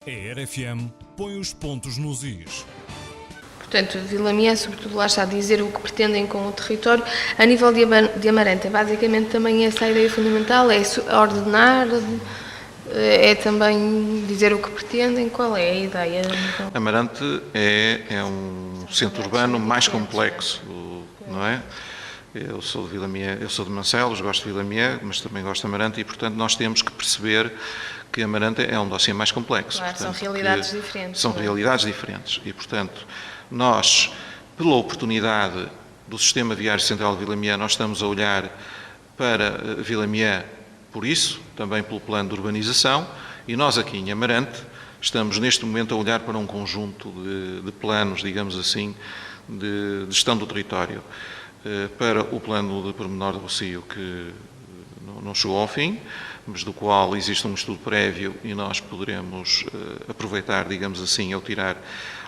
A RFM põe os pontos nos is. Portanto, Vila Mié, sobretudo, lá está a dizer o que pretendem com o território. A nível de Amarante, basicamente também essa a ideia fundamental, é ordenar, é também dizer o que pretendem. Qual é a ideia? Amarante é um centro urbano mais complexo, não é? Eu sou de Vila Mié, eu sou de Mancelos, gosto de Vila Mié, mas também gosto de Amarante e, portanto, nós temos que perceber que Amarante é um dossiê mais complexo. Claro, portanto, são realidades diferentes. São realidades diferentes e, portanto, nós, pela oportunidade do Sistema Viário Central de Vila Mié, nós estamos a olhar para Vila Mié por isso, também pelo plano de urbanização, e nós aqui em Amarante estamos neste momento a olhar para um conjunto de planos, digamos assim, de gestão do território. Para o plano de pormenor do Rossio, que não chegou ao fim, mas do qual existe um estudo prévio e nós poderemos aproveitar, digamos assim, ao tirar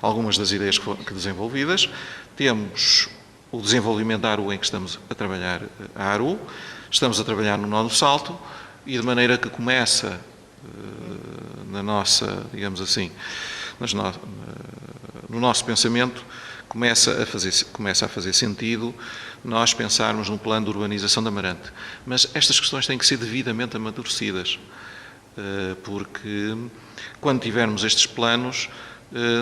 algumas das ideias que desenvolvidas. Temos o desenvolvimento da ARU, em que estamos a trabalhar a ARU, estamos a trabalhar no Nó do Salto, e de maneira que começa na nossa, digamos assim, no nosso pensamento, começa a fazer sentido nós pensarmos num plano de urbanização de Amarante. Mas estas questões têm que ser devidamente amadurecidas, porque quando tivermos estes planos,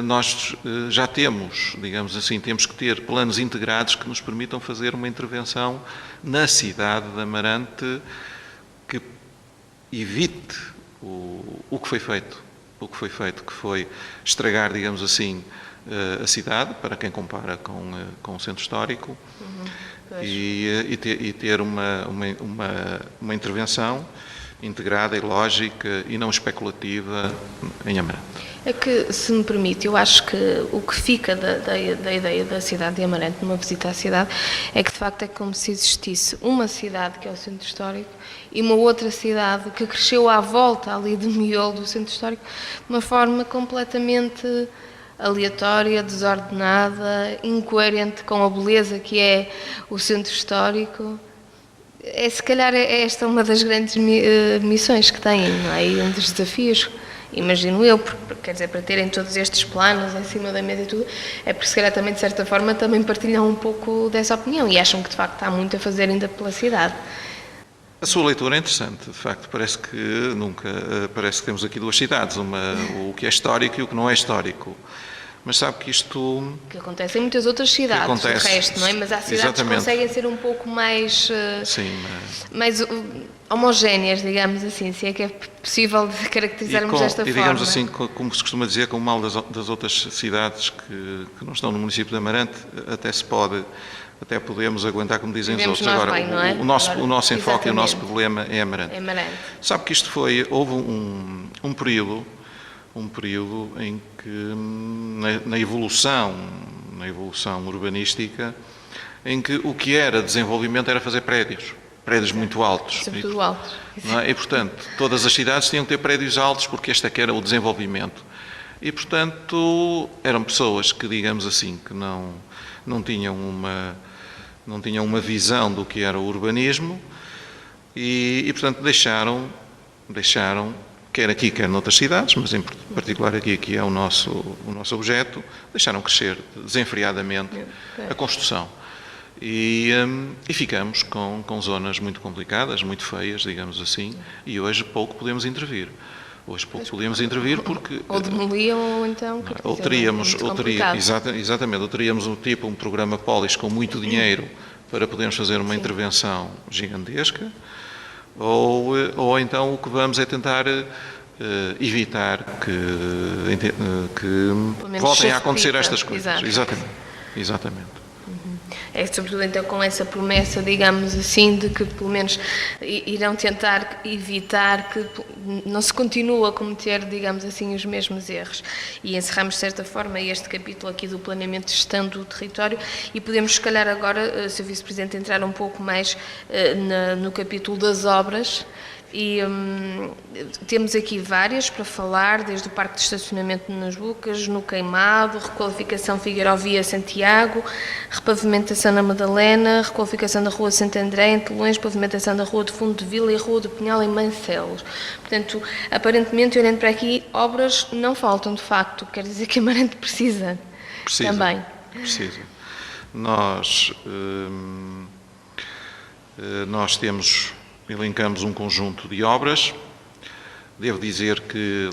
nós já temos, digamos assim, temos que ter planos integrados que nos permitam fazer uma intervenção na cidade de Amarante que evite o que foi feito, que foi estragar, digamos assim, a cidade, para quem compara com o centro histórico, e ter uma intervenção integrada e lógica e não especulativa em Amarante. É que, se me permite, eu acho que o que fica da ideia da cidade de Amarante, numa visita à cidade, é que de facto é como se existisse uma cidade, que é o centro histórico, e uma outra cidade que cresceu à volta ali de miolo do centro histórico, de uma forma completamente aleatória, desordenada, incoerente com a beleza que é o centro histórico. Se calhar esta uma das grandes missões que têm, não é? E um dos desafios, imagino eu, porque, quer dizer, para terem todos estes planos em cima da mesa e tudo, é porque se calhar também, de certa forma, também partilham um pouco dessa opinião e acham que de facto há muito a fazer ainda pela cidade. A sua leitura é interessante, de facto, parece que temos aqui duas cidades, o que é histórico e o que não é histórico. Mas sabe que isto... Que acontece em muitas outras cidades, o resto, não é? Mas há cidades que conseguem ser um pouco mais... mais homogéneas, digamos assim, se é que é possível caracterizarmos desta forma. E digamos assim, como se costuma dizer, com o mal das outras cidades que não estão no município de Amarante, até podemos aguentar, como dizem os outros. Agora, bem, não é? o nosso enfoque e o nosso problema é Amarante. Sabe que houve um período em que, na evolução urbanística, em que o que era desenvolvimento era fazer prédios muito altos. Sobretudo altos. Não é? E, portanto, todas as cidades tinham que ter prédios altos, porque este é que era o desenvolvimento. E, portanto, eram pessoas que, digamos assim, que não tinham uma visão do que era o urbanismo e portanto, deixaram, quer aqui, quer noutras cidades, mas em particular aqui é o nosso objeto, deixaram crescer desenfreadamente a construção. E ficamos com zonas muito complicadas, muito feias, digamos assim, e hoje pouco podemos intervir. Porque... Ou demoliam ou então... Ou teríamos um programa Polis com muito dinheiro para podermos fazer uma intervenção gigantesca, ou então o que vamos é tentar evitar que voltem a acontecer estas coisas. Exatamente. É sobretudo então com essa promessa, digamos assim, de que pelo menos irão tentar evitar que não se continue a cometer, digamos assim, os mesmos erros. E encerramos de certa forma este capítulo aqui do planeamento de gestão do território e podemos, se calhar agora, Sr. Vice-Presidente, entrar um pouco mais no capítulo das obras E temos aqui várias para falar, desde o parque de estacionamento nas Bucas, no Queimado, requalificação Figueirovia Santiago, repavimentação na Madalena, requalificação da Rua Santo André em Telões, pavimentação da Rua de Fundo de Vila e Rua do Pinhal em Mancelos. Portanto, aparentemente, olhando para aqui, obras não faltam, de facto. Quer dizer que Amarante precisa também. Precisa. Nós elencamos um conjunto de obras. Devo dizer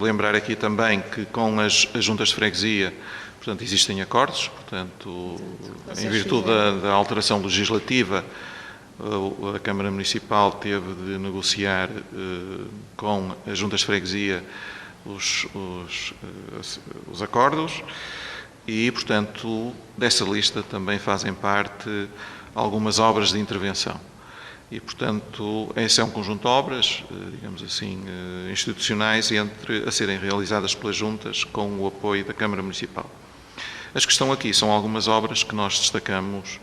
lembrar aqui também que com as juntas de freguesia, portanto, existem acordos, portanto, em virtude da alteração legislativa, a Câmara Municipal teve de negociar com as juntas de freguesia os acordos e, portanto, dessa lista também fazem parte algumas obras de intervenção. E, portanto, esse é um conjunto de obras, digamos assim, institucionais a serem realizadas pelas juntas com o apoio da Câmara Municipal. As que estão aqui são algumas obras que nós destacamos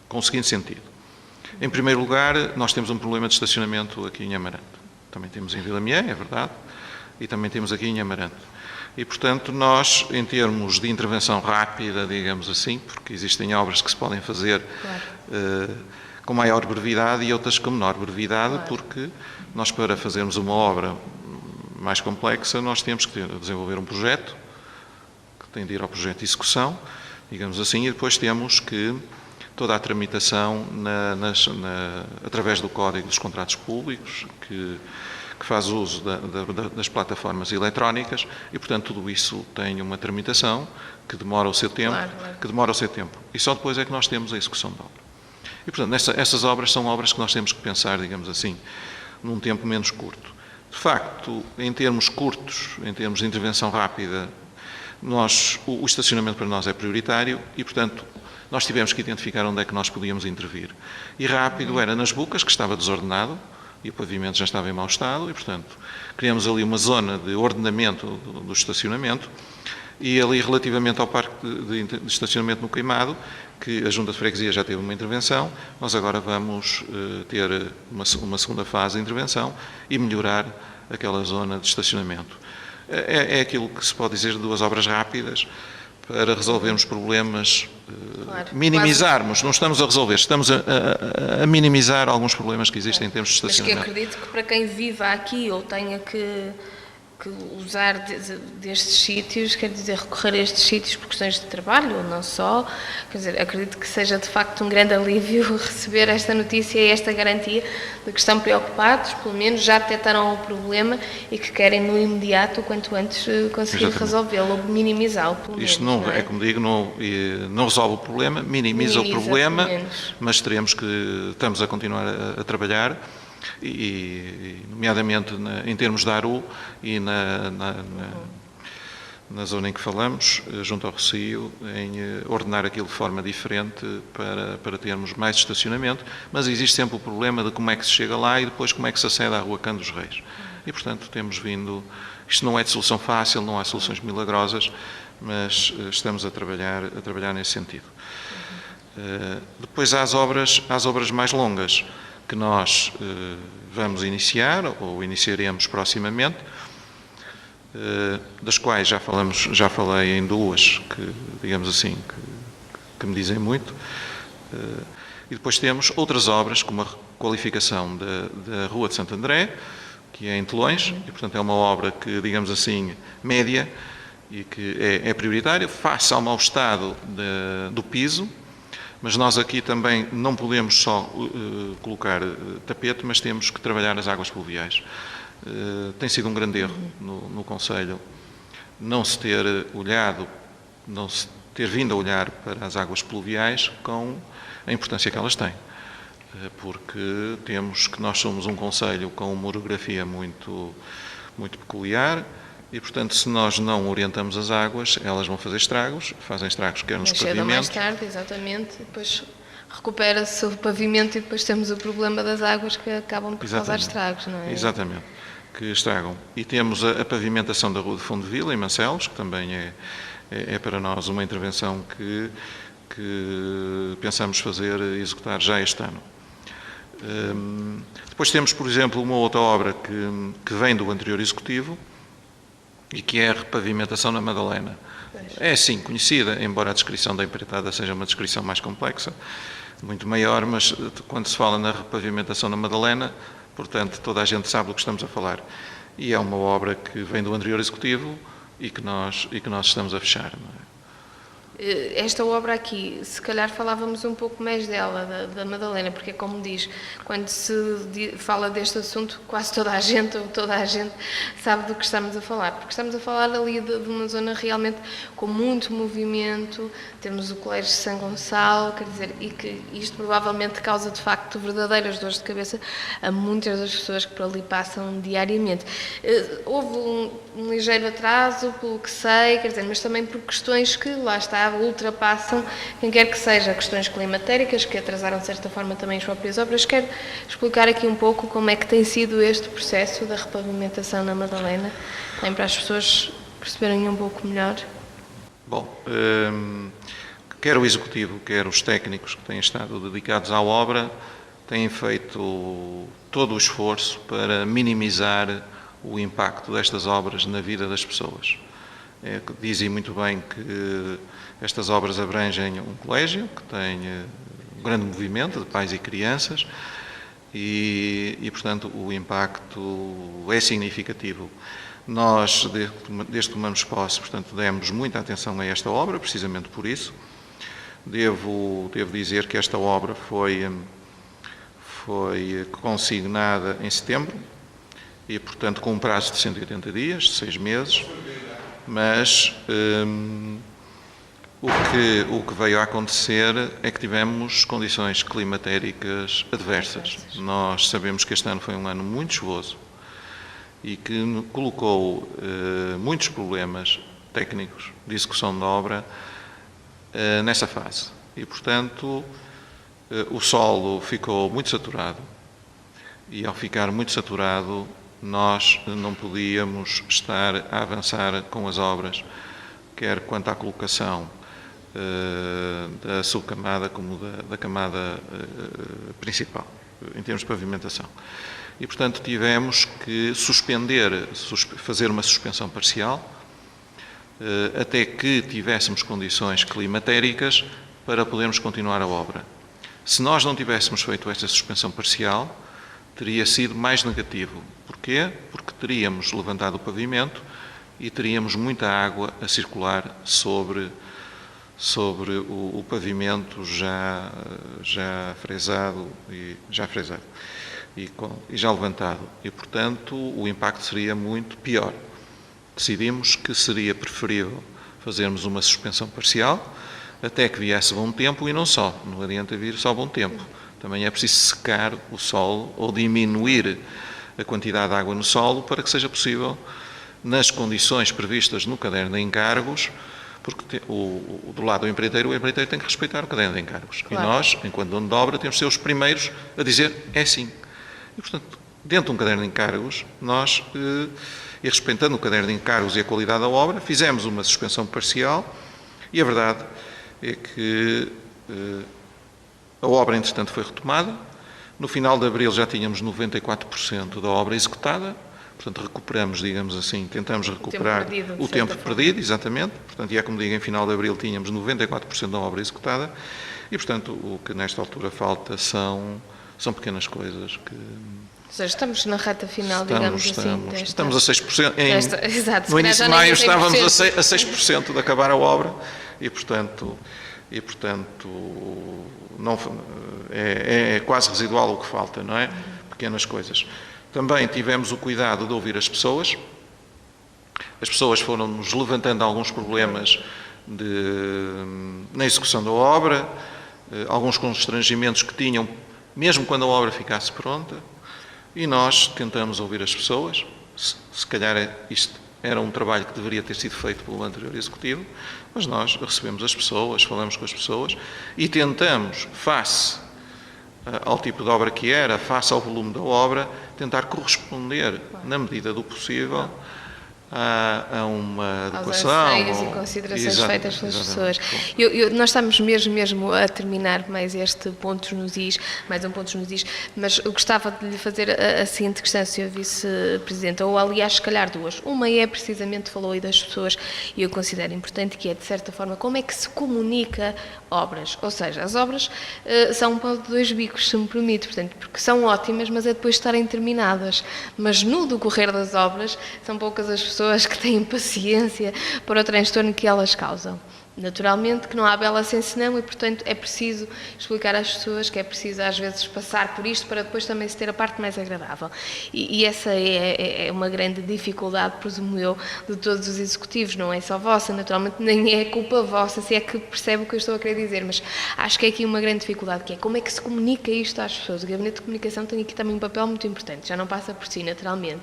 com o seguinte sentido. Em primeiro lugar, nós temos um problema de estacionamento aqui em Amarante. Também temos em Vilamié, é verdade, e também temos aqui em Amarante. E, portanto, nós, em termos de intervenção rápida, digamos assim, porque existem obras que se podem fazer com maior brevidade e outras com menor brevidade, porque nós, para fazermos uma obra mais complexa, nós temos que desenvolver um projeto, que tem de ir ao projeto de execução, digamos assim, e depois temos que toda a tramitação através do Código dos Contratos Públicos, que faz uso das plataformas eletrónicas e, portanto, tudo isso tem uma tramitação que demora o seu tempo, e só depois é que nós temos a execução da obra. E, portanto, essas obras são obras que nós temos que pensar, digamos assim, num tempo menos curto. De facto, em termos curtos, em termos de intervenção rápida, o estacionamento para nós é prioritário e, portanto, nós tivemos que identificar onde é que nós podíamos intervir. E rápido era nas Bucas, que estava desordenado, e o pavimento já estava em mau estado e, portanto, criamos ali uma zona de ordenamento do estacionamento e ali relativamente ao parque de estacionamento no Queimado, que a Junta de Freguesia já teve uma intervenção, nós agora vamos ter uma segunda fase de intervenção e melhorar aquela zona de estacionamento. É aquilo que se pode dizer de duas obras rápidas, para resolvermos problemas, minimizarmos, não estamos a resolver, estamos a minimizar alguns problemas que existem em termos de estacionamento. Mas que acredito que para quem viva aqui ou tenha que usar destes sítios, quer dizer, recorrer a estes sítios por questões de trabalho, ou não só, quer dizer, acredito que seja de facto um grande alívio receber esta notícia e esta garantia de que estão preocupados, pelo menos já detectaram o problema e que querem no imediato, o quanto antes, conseguir resolvê-lo ou minimizá-lo, pelo menos. Isto não é, como digo, não resolve o problema, minimiza o problema, mas estamos a continuar a trabalhar e nomeadamente in termos da ARU e na zona em que falamos, junto ao Rocio, em ordenar aquilo de forma diferente para termos mais estacionamento, mas existe sempre o problema de como é que se chega lá e depois como é que se acede à Rua Cã dos Reis. E, portanto, temos vindo... Isto não é de solução fácil, não há soluções milagrosas, mas estamos a trabalhar nesse sentido. Depois há as obras mais longas, que nós vamos iniciar ou iniciaremos proximamente, das quais já falei em duas que, digamos assim, que me dizem muito, e depois temos outras obras, como a qualificação da Rua de Santo André, que é em Telões, e portanto é uma obra que, digamos assim, média e que é prioritária, face ao mau estado do piso. Mas nós aqui também não podemos só colocar tapete, mas temos que trabalhar as águas pluviais. Tem sido um grande erro no Conselho não se ter vindo a olhar para as águas pluviais com a importância que elas têm. Porque nós somos um Conselho com uma orografia muito, muito peculiar, e, portanto, se nós não orientamos as águas, elas vão fazer estragos, fazem estragos quer nos pavimentos... mais tarde, exatamente, depois recupera-se o pavimento e depois temos o problema das águas que acabam por causar estragos, não é? Exatamente, que estragam. E temos a pavimentação da Rua de Fundo de Vila, em Mancelos, que também é para nós uma intervenção que pensamos executar já este ano. Depois temos, por exemplo, uma outra obra que vem do anterior Executivo e que é a repavimentação na Madalena. É sim conhecida, embora a descrição da empreitada seja uma descrição mais complexa, muito maior, mas quando se fala na repavimentação na Madalena, portanto, toda a gente sabe do que estamos a falar. E é uma obra que vem do anterior Executivo e que nós estamos a fechar. Não é? Esta obra aqui, se calhar falávamos um pouco mais dela, da Madalena, porque como diz, quando se fala deste assunto, quase toda a gente, ou toda a gente, sabe do que estamos a falar, porque estamos a falar ali de uma zona realmente com muito movimento, temos o Colégio de São Gonçalo, quer dizer, e que isto provavelmente causa de facto verdadeiras dores de cabeça a muitas das pessoas que por ali passam diariamente. Houve um ligeiro atraso, pelo que sei, quer dizer, mas também por questões que, lá está, ultrapassam quem quer que seja, questões climatéricas que atrasaram de certa forma também as próprias obras. Quero explicar aqui um pouco como é que tem sido este processo da repavimentação na Madalena, também para as pessoas perceberem um pouco melhor. Bom, quer o Executivo, quer os técnicos que têm estado dedicados à obra, têm feito todo o esforço para minimizar o impacto destas obras na vida das pessoas. Dizem muito bem que estas obras abrangem um colégio que tem um grande movimento de pais e crianças e portanto, o impacto é significativo. Nós, desde que tomamos posse, portanto, demos muita atenção a esta obra, precisamente por isso. Devo dizer que esta obra foi consignada em setembro e, portanto, com um prazo de 180 dias, 6 meses, mas o que veio a acontecer é que tivemos condições climatéricas adversas. Nós sabemos que este ano foi um ano muito chuvoso e que colocou muitos problemas técnicos de execução da obra nessa fase. E, portanto, o solo ficou muito saturado e, ao ficar muito saturado, nós não podíamos estar a avançar com as obras, quer quanto à colocação da subcamada como da camada principal, em termos de pavimentação. E, portanto, tivemos que fazer uma suspensão parcial, até que tivéssemos condições climatéricas para podermos continuar a obra. Se nós não tivéssemos feito esta suspensão parcial, teria sido mais negativo. Porquê? Porque teríamos levantado o pavimento e teríamos muita água a circular sobre o pavimento já fresado e já levantado. E, portanto, o impacto seria muito pior. Decidimos que seria preferível fazermos uma suspensão parcial até que viesse bom tempo e não só. Não adianta vir só bom tempo. Também é preciso secar o solo ou diminuir a quantidade de água no solo para que seja possível, nas condições previstas no caderno de encargos, porque do lado do empreiteiro, o empreiteiro tem que respeitar o caderno de encargos. Claro. E nós, enquanto dono de obra, temos de ser os primeiros a dizer é assim. E, portanto, dentro de um caderno de encargos, nós, e respeitando o caderno de encargos e a qualidade da obra, fizemos uma suspensão parcial e a verdade é que a obra, entretanto, foi retomada. No final de abril já tínhamos 94% da obra executada. Portanto, recuperamos, digamos assim, tentamos recuperar o tempo perdido, exatamente. Portanto, e é como digo, em final de abril tínhamos 94% da obra executada. E, portanto, o que nesta altura falta são pequenas coisas que... Ou seja, estamos na reta final, digamos assim. Estamos a 6%. Exato, no início de maio estávamos a 6% de acabar a obra e, portanto não, é quase residual o que falta, não é? Pequenas coisas. Também tivemos o cuidado de ouvir as pessoas. As pessoas foram-nos levantando alguns problemas na execução da obra, alguns constrangimentos que tinham, mesmo quando a obra ficasse pronta, e nós tentamos ouvir as pessoas. Se calhar isto era um trabalho que deveria ter sido feito pelo anterior Executivo, mas nós recebemos as pessoas, falamos com as pessoas e tentamos, face ao tipo de obra que era, face ao volume da obra, tentar corresponder, na medida do possível, há uma aos adequação. anseios e considerações feitas pelas pessoas. Exatamente. Nós estamos mesmo a terminar mais este Pontos nos Is, mais um Pontos nos Is, mas eu gostava de lhe fazer a seguinte questão, Sr. Vice-Presidente, ou aliás, se calhar duas. Uma é precisamente, falou aí das pessoas, e eu considero importante, que é, de certa forma, como é que se comunica obras. Ou seja, as obras são um pau de dois bicos, se me permite, portanto, porque são ótimas, mas é depois de estarem terminadas. Mas no decorrer das obras, são poucas as pessoas que têm paciência para o transtorno que elas causam. Naturalmente que não há bela sem senão e, portanto, é preciso explicar às pessoas que é preciso, às vezes, passar por isto para depois também se ter a parte mais agradável. E essa é uma grande dificuldade, presumo eu, de todos os executivos, não é só vossa, naturalmente, nem é culpa vossa, se é que percebe o que eu estou a querer dizer, mas acho que é aqui uma grande dificuldade, que é como é que se comunica isto às pessoas. O Gabinete de Comunicação tem aqui também um papel muito importante, já não passa por si, naturalmente.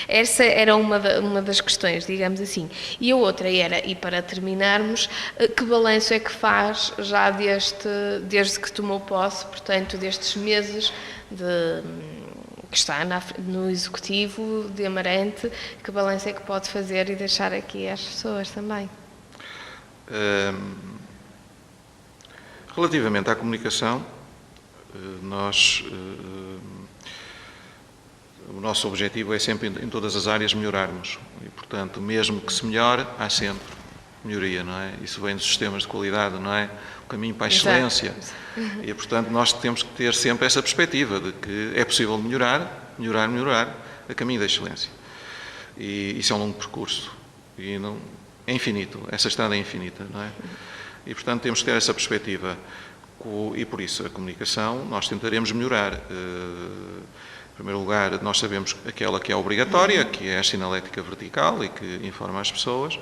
Essa era uma das questões, digamos assim. E a outra era, e para terminarmos, que balanço é que faz já desde que tomou posse, portanto, destes meses que está no Executivo de Amarante, que balanço é que pode fazer e deixar aqui às pessoas também? Relativamente à comunicação, o nosso objetivo é sempre, em todas as áreas, melhorarmos. E, portanto, mesmo que se melhore, há sempre melhoria, não é? Isso vem dos sistemas de qualidade, não é? O caminho para a excelência. E, portanto, nós temos que ter sempre essa perspectiva de que é possível melhorar, a caminho da excelência. E isso é um longo percurso. E não, é infinito. Essa estrada é infinita, não é? E, portanto, temos que ter essa perspectiva. E, por isso, a comunicação, nós tentaremos melhorar. Em primeiro lugar, nós sabemos aquela que é obrigatória, que é a sinalética vertical e que informa as pessoas.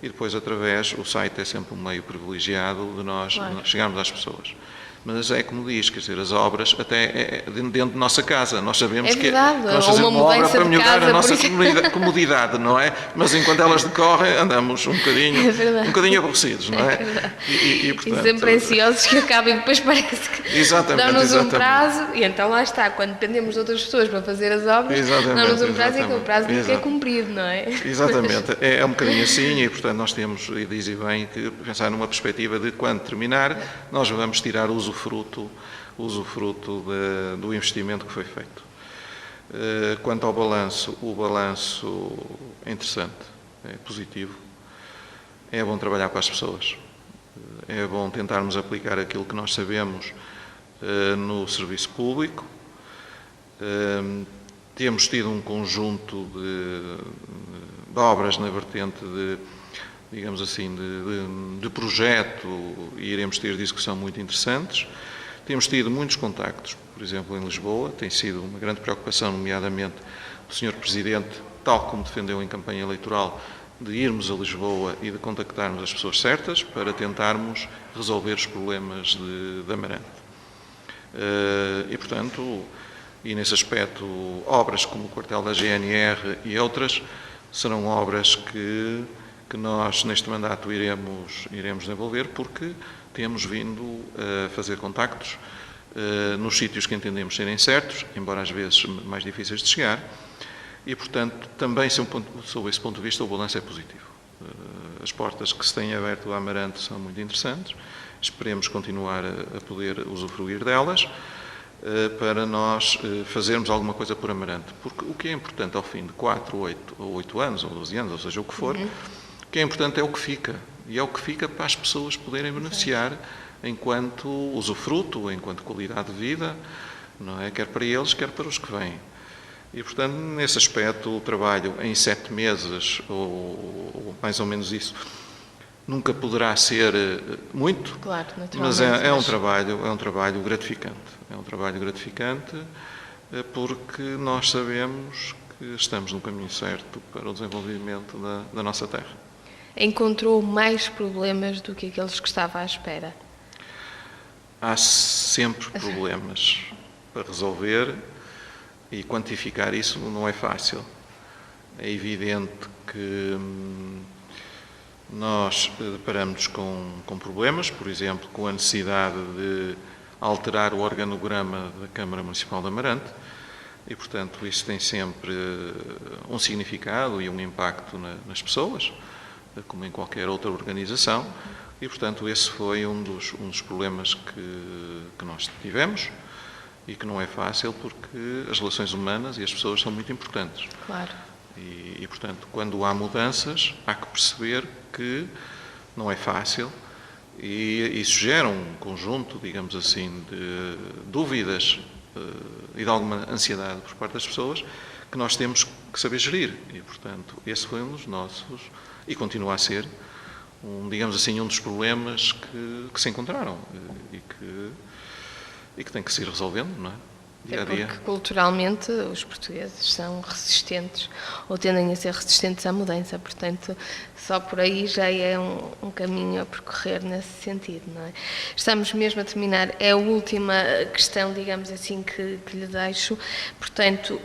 E depois, o site é sempre um meio privilegiado de nós chegarmos às pessoas. Mas é como diz, quer dizer, as obras até dentro de nossa casa. Nós sabemos que nós fazemos uma obra para melhorar a nossa comodidade, não é? Mas enquanto elas decorrem, andamos um bocadinho aborrecidos, não é? E sempre ansiosos que acabem, depois parece que dão-nos um prazo, e então lá está, quando dependemos de outras pessoas para fazer as obras, dão-nos um prazo e aquele prazo nunca é cumprido, não é? Exatamente, é um bocadinho assim, e portanto nós temos, e diz bem, que pensar numa perspectiva de quando terminar, nós vamos tirar usufruto do investimento que foi feito. Quanto ao balanço, o balanço é interessante, é positivo, é bom trabalhar com as pessoas, é bom tentarmos aplicar aquilo que nós sabemos no serviço público. Temos tido um conjunto de obras na vertente digamos assim, de projeto, e iremos ter discussão muito interessantes. Temos tido muitos contactos, por exemplo, em Lisboa, tem sido uma grande preocupação, nomeadamente do Sr. Presidente, tal como defendeu em campanha eleitoral, de irmos a Lisboa e de contactarmos as pessoas certas para tentarmos resolver os problemas de Amarante. E, portanto, nesse aspecto, obras como o quartel da GNR e outras, serão obras que nós, neste mandato, iremos desenvolver, porque temos vindo a fazer contactos nos sítios que entendemos serem certos, embora às vezes mais difíceis de chegar, e, portanto, também, sob esse ponto de vista, o balanço é positivo. As portas que se têm aberto ao Amarante são muito interessantes, esperemos continuar a poder usufruir delas, para nós fazermos alguma coisa por Amarante, porque o que é importante ao fim de 4, 8 anos, ou 12 anos, ou seja, o que for, o que é importante é o que fica, e é o que fica para as pessoas poderem beneficiar enquanto usufruto, enquanto qualidade de vida, não é? Quer para eles, quer para os que vêm. E, portanto, nesse aspecto, o trabalho em 7 meses, ou mais ou menos isso, nunca poderá ser muito, claro, mas é um trabalho gratificante. É um trabalho gratificante porque nós sabemos que estamos no caminho certo para o desenvolvimento da nossa terra. Encontrou mais problemas do que aqueles que estava à espera? Há sempre problemas para resolver, e quantificar isso não é fácil. É evidente que nós deparamos com problemas, por exemplo, com a necessidade de alterar o organograma da Câmara Municipal de Amarante. e, portanto, isso tem sempre um significado e um impacto nas pessoas, como em qualquer outra organização, e, portanto, esse foi um dos problemas que nós tivemos e que não é fácil porque as relações humanas e as pessoas são muito importantes. Claro. E, portanto, quando há mudanças, há que perceber que não é fácil e isso gera um conjunto, digamos assim, de dúvidas e de alguma ansiedade por parte das pessoas que nós temos que saber gerir. E, portanto, esse foi um dos nossos, e continua a ser, digamos assim, um dos problemas que se encontraram e que tem que se ir resolvendo, não é? Dia a dia. Porque culturalmente os portugueses são resistentes ou tendem a ser resistentes à mudança, portanto só por aí já é um caminho a percorrer nesse sentido, não é? Estamos mesmo a terminar, é a última questão, digamos assim, que lhe deixo, portanto,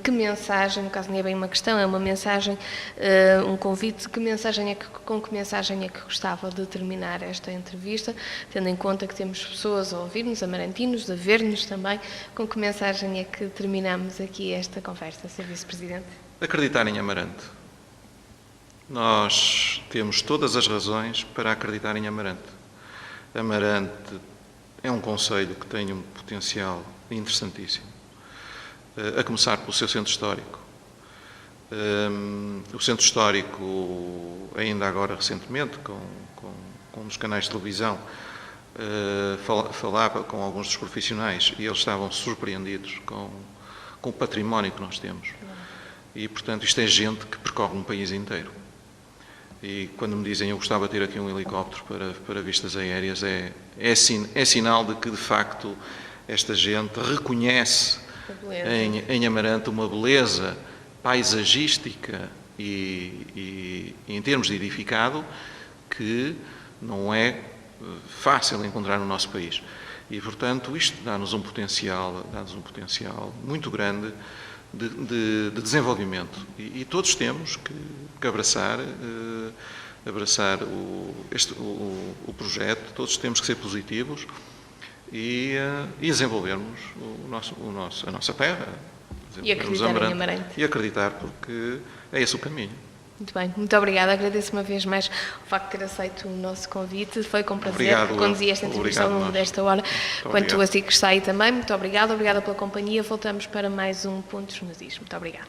que mensagem, no caso não é bem uma questão, é uma mensagem, um convite, com que mensagem é que gostava de terminar esta entrevista, tendo em conta que temos pessoas a ouvir-nos, amarantinos, a ver-nos também, com que mensagem é que terminamos aqui esta conversa, Sr. Vice-Presidente? Acreditar em Amarante. Nós temos todas as razões para acreditar em Amarante. Amarante é um concelho que tem um potencial interessantíssimo, a começar pelo seu centro histórico. O centro histórico, ainda agora recentemente, com um dos canais de televisão, falava com alguns dos profissionais e eles estavam surpreendidos com o património que nós temos. E, portanto, isto é gente que percorre um país inteiro. E quando me dizem eu gostava de ter aqui um helicóptero para vistas aéreas, é sinal de que, de facto, esta gente reconhece em Amarante uma beleza paisagística e em termos de edificado que não é fácil encontrar no nosso país. E, portanto, isto dá-nos um potencial muito grande de desenvolvimento. E todos temos que abraçar o projeto, todos temos que ser positivos e desenvolvermos a nossa terra. E acreditar em Amarante. E acreditar, porque é esse o caminho. Muito bem, muito obrigada. Agradeço uma vez mais o facto de ter aceito o nosso convite. Foi com prazer conduzir esta entrevista ao longo desta hora. Quanto a si que está aí também, muito obrigada. Obrigada pela companhia. Voltamos para mais um Pontos nos Is. Muito obrigada.